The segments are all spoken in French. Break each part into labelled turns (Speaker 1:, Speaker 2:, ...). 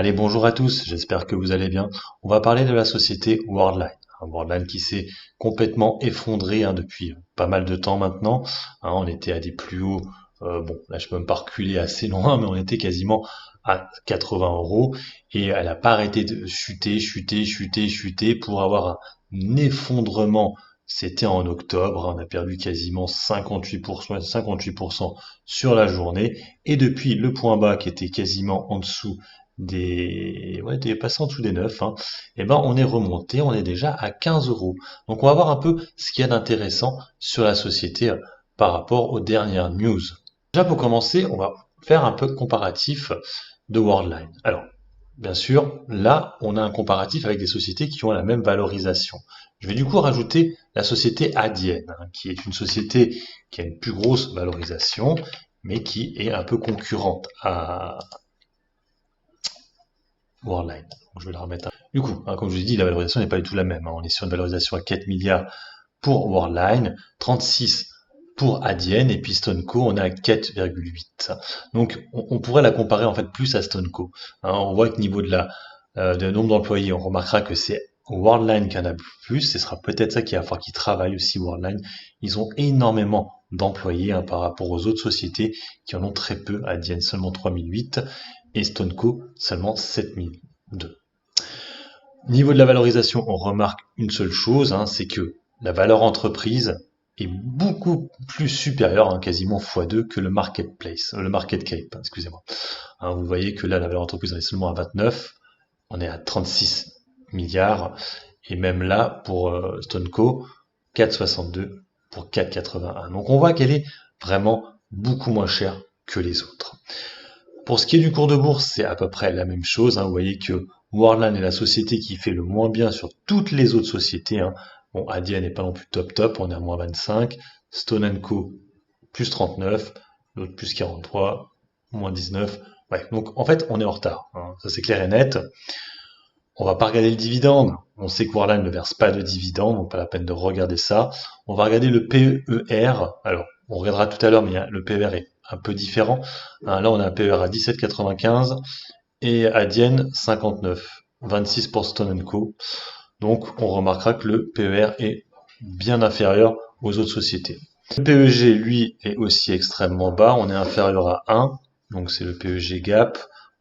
Speaker 1: Allez, bonjour à tous, j'espère que vous allez bien. On va parler de la société Worldline. Worldline qui s'est complètement effondré depuis pas mal de temps maintenant. On était à des plus hauts, bon, là je peux même pas reculer assez loin, mais on était quasiment à 80 euros et elle n'a pas arrêté de chuter pour avoir un effondrement. C'était en octobre, on a perdu quasiment 58% sur la journée et depuis le point bas qui était quasiment en dessous t'es passé en dessous des 9, et ben on est remonté, on est déjà à 15 euros. Donc on va voir un peu ce qu'il y a d'intéressant sur la société par rapport aux dernières news. Déjà pour commencer, on va faire un peu de comparatif de Worldline. Alors, bien sûr, là, on a un comparatif avec des sociétés qui ont la même valorisation. Je vais du coup rajouter la société Adyen, qui est une société qui a une plus grosse valorisation, mais qui est un peu concurrente à Worldline. Donc, je vais la remettre. Du coup, comme je vous ai dit, la valorisation n'est pas du tout la même. On est sur une valorisation à 4 milliards pour Worldline, 36 pour Adyen, et puis Stoneco, on est à 4,8. Donc, on pourrait la comparer en fait plus à Stoneco. On voit que niveau de nombre d'employés, on remarquera que c'est Worldline qui en a plus. Ce sera peut-être ça qui va falloir qu'ils travaillent aussi, Worldline. Ils ont énormément d'employés par rapport aux autres sociétés qui en ont très peu. Adyen seulement 3008 et Stoneco seulement 7002. Niveau de la valorisation, on remarque une seule chose, c'est que la valeur entreprise est beaucoup plus supérieure, quasiment x2 que le market cap, excusez-moi. Vous voyez que là, la valeur entreprise est seulement à 29, on est à 36 milliards, et même là, pour Stoneco, 4,62 pour 4,81. Donc on voit qu'elle est vraiment beaucoup moins chère que les autres. Pour ce qui est du cours de bourse, c'est à peu près la même chose. Vous voyez que Worldline est la société qui fait le moins bien sur toutes les autres sociétés. Bon, Adyen n'est pas non plus top, on est à moins 25. Stone & Co, plus 39. L'autre plus 43, moins 19. Ouais, donc en fait, on est en retard. Ça c'est clair et net. On va pas regarder le dividende. On sait que Worldline ne verse pas de dividende, donc pas la peine de regarder ça. On va regarder le PER. Alors, on regardera tout à l'heure, mais le PER est un peu différent. Là, on a un PER à 17,95 et Adyen 59, 26 pour Stone & Co. Donc, on remarquera que le PER est bien inférieur aux autres sociétés. Le PEG, lui, est aussi extrêmement bas. On est inférieur à 1, donc c'est le PEG Gap.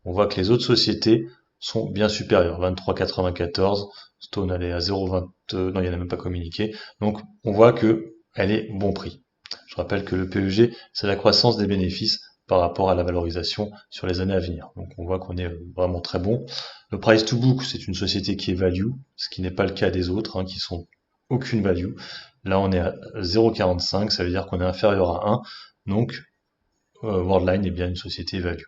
Speaker 1: On voit que les autres sociétés sont bien supérieures. 23,94, Stone elle est à 0,20, non, il n'y en a même pas communiqué. Donc, on voit que elle est bon prix. Je rappelle que le PEG, c'est la croissance des bénéfices par rapport à la valorisation sur les années à venir. Donc on voit qu'on est vraiment très bon. Le price to book, c'est une société qui est value, ce qui n'est pas le cas des autres, qui sont aucune value. Là on est à 0,45, ça veut dire qu'on est inférieur à 1. Donc Worldline est bien une société value.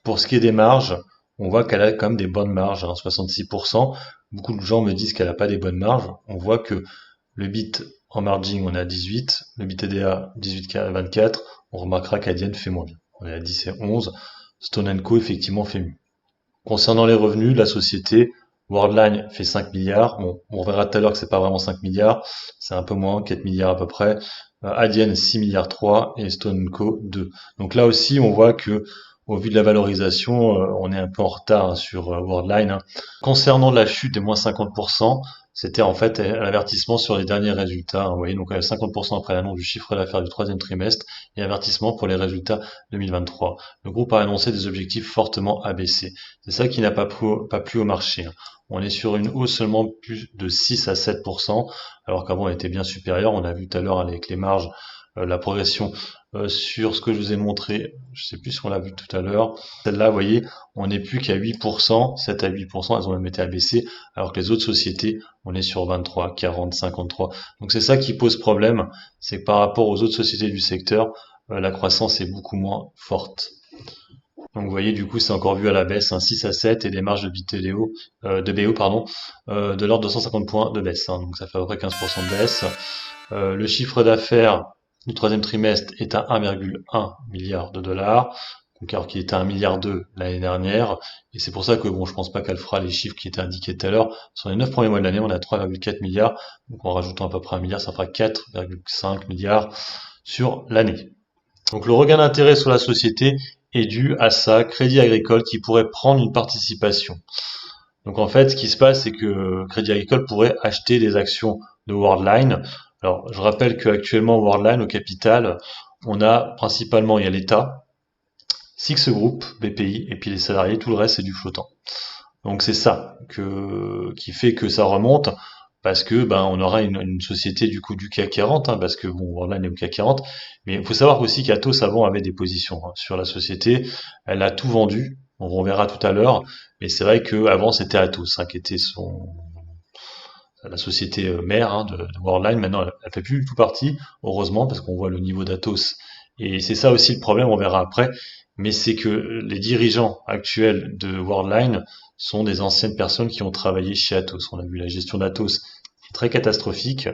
Speaker 1: Pour ce qui est des marges, on voit qu'elle a quand même des bonnes marges, 66%. Beaucoup de gens me disent qu'elle n'a pas des bonnes marges. On voit que le bit en margin, on est à 18, le bit TDA 18,24, on remarquera qu'Adyen fait moins bien. On est à 10 et 11, Stone & Co effectivement fait mieux. Concernant les revenus, la société, Worldline fait 5 milliards, bon, on verra tout à l'heure que c'est pas vraiment 5 milliards, c'est un peu moins, 4 milliards à peu près, Adyen 6 milliards 3 et Stone & Co 2. Donc là aussi, on voit que au vu de la valorisation, on est un peu en retard sur Worldline. Concernant la chute des moins 50%, c'était en fait l'avertissement sur les derniers résultats. Vous voyez, donc 50% après l'annonce du chiffre d'affaires du troisième trimestre et avertissement pour les résultats 2023. Le groupe a annoncé des objectifs fortement abaissés. C'est ça qui n'a pas plu au marché. On est sur une hausse seulement plus de 6 à 7%, alors qu'avant on était bien supérieur. On a vu tout à l'heure avec les marges la progression sur ce que je vous ai montré, je sais plus si on l'a vu tout à l'heure, celle-là, vous voyez, on n'est plus qu'à 8%, 7 à 8%, elles ont même été abaissées, alors que les autres sociétés, on est sur 23, 40, 53. Donc c'est ça qui pose problème, c'est que par rapport aux autres sociétés du secteur, la croissance est beaucoup moins forte. Donc vous voyez, du coup, c'est encore vu à la baisse, 6 à 7 et des marges de BTO, de l'ordre de 150 points de baisse. Donc ça fait à peu près 15% de baisse. Le chiffre d'affaires du troisième trimestre est à 1,1 milliard de dollars, donc alors qu'il était à 1,2 milliard l'année dernière. Et c'est pour ça que bon, je pense pas qu'elle fera les chiffres qui étaient indiqués tout à l'heure. Sur les 9 premiers mois de l'année, on a 3,4 milliards. Donc en rajoutant à peu près 1 milliard, ça fera 4,5 milliards sur l'année. Donc le regain d'intérêt sur la société est due à ça, Crédit Agricole qui pourrait prendre une participation. Donc en fait, ce qui se passe, c'est que Crédit Agricole pourrait acheter des actions de Worldline. Alors je rappelle qu'actuellement Worldline au capital, on a principalement il y a l'État, Six Group, BPI et puis les salariés, tout le reste c'est du flottant. Donc c'est ça qui fait que ça remonte parce que ben on aura une société du coup du CAC 40 parce que bon Worldline est au CAC 40, mais il faut savoir aussi qu'Atos avant avait des positions sur la société, elle a tout vendu, on verra tout à l'heure, mais c'est vrai que avant c'était Atos qui était la société mère de Worldline. Maintenant elle fait plus du tout partie, heureusement parce qu'on voit le niveau d'Atos et c'est ça aussi le problème, on verra après, mais c'est que les dirigeants actuels de Worldline sont des anciennes personnes qui ont travaillé chez Atos. On a vu la gestion d'Atos qui est très catastrophique,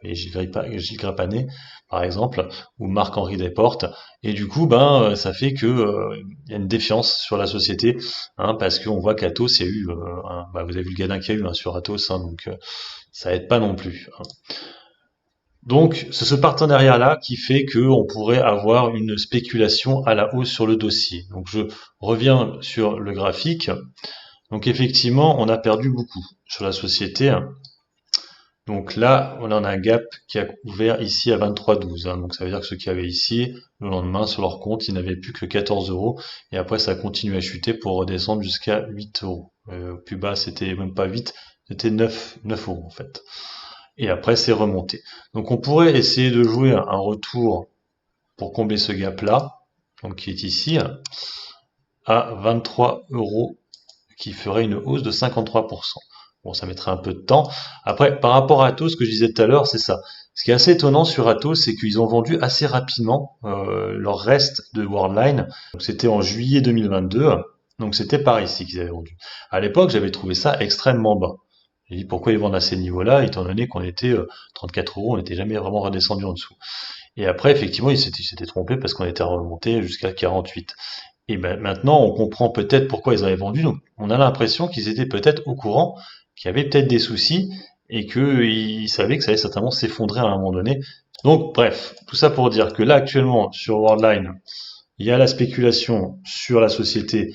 Speaker 1: et Gilles Grapanet, par exemple, ou Marc-Henri Desportes, et du coup, ça fait que il y a une défiance sur la société, parce qu'on voit qu'Atos, il y a eu, vous avez vu le gadin qu'il y a eu sur Atos, donc ça aide pas non plus. Donc, c'est ce partenariat-là qui fait qu'on pourrait avoir une spéculation à la hausse sur le dossier. Donc, je reviens sur le graphique. Donc, effectivement, on a perdu beaucoup sur la société. Donc là, on a un gap qui a ouvert ici à 23,12. Donc, ça veut dire que ceux qui avaient ici, le lendemain, sur leur compte, ils n'avaient plus que 14 euros. Et après, ça a continué à chuter pour redescendre jusqu'à 8 euros. Plus bas, c'était même pas 8, c'était 9 euros en fait. Et après c'est remonté. Donc on pourrait essayer de jouer un retour pour combler ce gap-là, donc qui est ici, à 23 euros, qui ferait une hausse de 53%. Bon, ça mettrait un peu de temps. Après, par rapport à Atos, ce que je disais tout à l'heure, c'est ça. Ce qui est assez étonnant sur Atos, c'est qu'ils ont vendu assez rapidement leur reste de Worldline. Donc c'était en juillet 2022. Donc c'était par ici qu'ils avaient vendu. À l'époque, j'avais trouvé ça extrêmement bas. J'ai dit pourquoi ils vendent à ces niveaux-là, étant donné qu'on était 34 euros, on n'était jamais vraiment redescendu en dessous. Et après, effectivement, ils s'étaient trompés parce qu'on était remonté jusqu'à 48. Et ben maintenant, on comprend peut-être pourquoi ils avaient vendu. Donc, on a l'impression qu'ils étaient peut-être au courant, qu'il y avait peut-être des soucis et qu'ils savaient que ça allait certainement s'effondrer à un moment donné. Donc, bref, tout ça pour dire que là, actuellement, sur Worldline, il y a la spéculation sur la société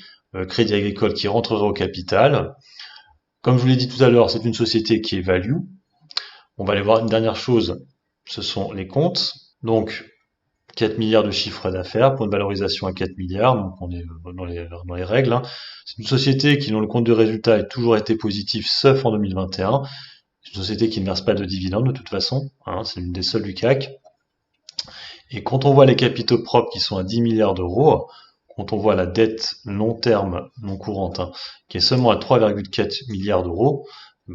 Speaker 1: Crédit Agricole qui rentrerait au capital. Comme je vous l'ai dit tout à l'heure, c'est une société qui est value. On va aller voir une dernière chose, ce sont les comptes. Donc, 4 milliards de chiffre d'affaires pour une valorisation à 4 milliards, donc on est dans les règles. C'est une société dont le compte de résultat a toujours été positif, sauf en 2021. C'est une société qui ne verse pas de dividendes de toute façon, c'est l'une des seules du CAC. Et quand on voit les capitaux propres qui sont à 10 milliards d'euros, quand on voit la dette long terme, non courante, qui est seulement à 3,4 milliards d'euros,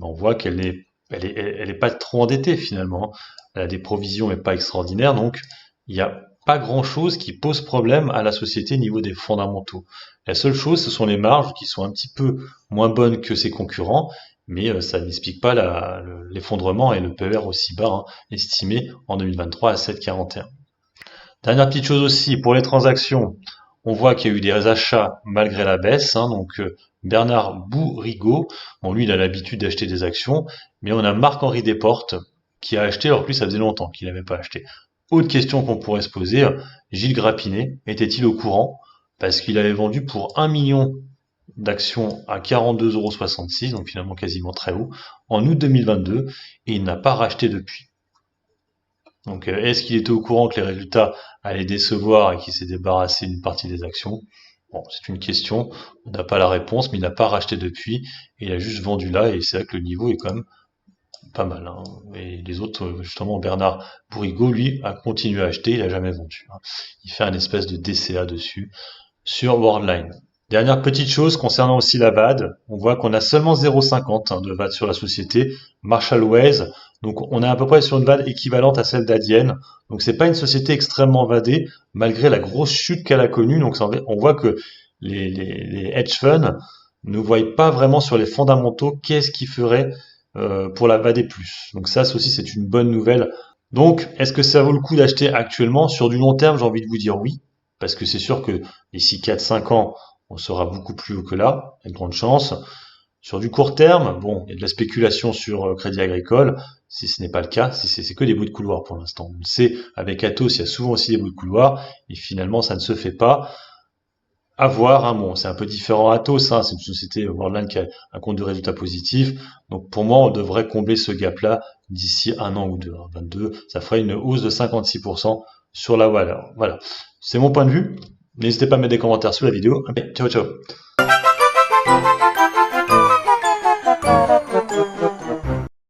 Speaker 1: on voit qu'elle est pas trop endettée finalement. Elle a des provisions mais pas extraordinaires, donc il n'y a pas grand chose qui pose problème à la société au niveau des fondamentaux. La seule chose, ce sont les marges qui sont un petit peu moins bonnes que ses concurrents, mais ça n'explique pas l'effondrement et le PER aussi bas, estimé en 2023 à 7,41. Dernière petite chose aussi, pour les transactions, on voit qu'il y a eu des achats malgré la baisse. Donc Bernard Bourigaud, bon lui il a l'habitude d'acheter des actions, mais on a Marc-Henri Desportes qui a acheté, alors plus ça faisait longtemps qu'il n'avait pas acheté. Autre question qu'on pourrait se poser, Gilles Grapinet était-il au courant? Parce qu'il avait vendu pour 1 million d'actions à 42,66 €, donc finalement quasiment très haut, en août 2022, et il n'a pas racheté depuis. Donc, est-ce qu'il était au courant que les résultats allaient décevoir et qu'il s'est débarrassé d'une partie des actions? Bon, c'est une question, on n'a pas la réponse, mais il n'a pas racheté depuis, et il a juste vendu là, et c'est vrai que le niveau est quand même pas mal. Et les autres, justement, Bernard Bourigaud, lui, a continué à acheter, il a jamais vendu. Il fait un espèce de DCA dessus, sur Worldline. Dernière petite chose concernant aussi la VAD, on voit qu'on a seulement 0,50 de VAD sur la société, Marshall Ways, donc on est à peu près sur une VAD équivalente à celle d'Adyen, donc c'est pas une société extrêmement vadée, malgré la grosse chute qu'elle a connue, donc on voit que les hedge funds ne voient pas vraiment sur les fondamentaux qu'est-ce qui ferait pour la vader plus. Donc ça aussi c'est une bonne nouvelle. Donc est-ce que ça vaut le coup d'acheter actuellement? Sur du long terme, j'ai envie de vous dire oui, parce que c'est sûr que d'ici 4-5 ans, on sera beaucoup plus haut que là, il y a de grandes chances. Sur du court terme, bon, il y a de la spéculation sur Crédit Agricole, si ce n'est pas le cas, si c'est que des bruits de couloir pour l'instant. On le sait, avec Atos, il y a souvent aussi des bruits de couloir, et finalement ça ne se fait pas. À voir, hein, bon, c'est un peu différent Atos, hein, c'est une société Worldline qui a un compte de résultat positif. Donc pour moi, on devrait combler ce gap-là d'ici un an ou deux, hein, 22. Ça ferait une hausse de 56% sur la valeur. Voilà, c'est mon point de vue. N'hésitez pas à mettre des commentaires sous la vidéo. Allez, ciao ciao.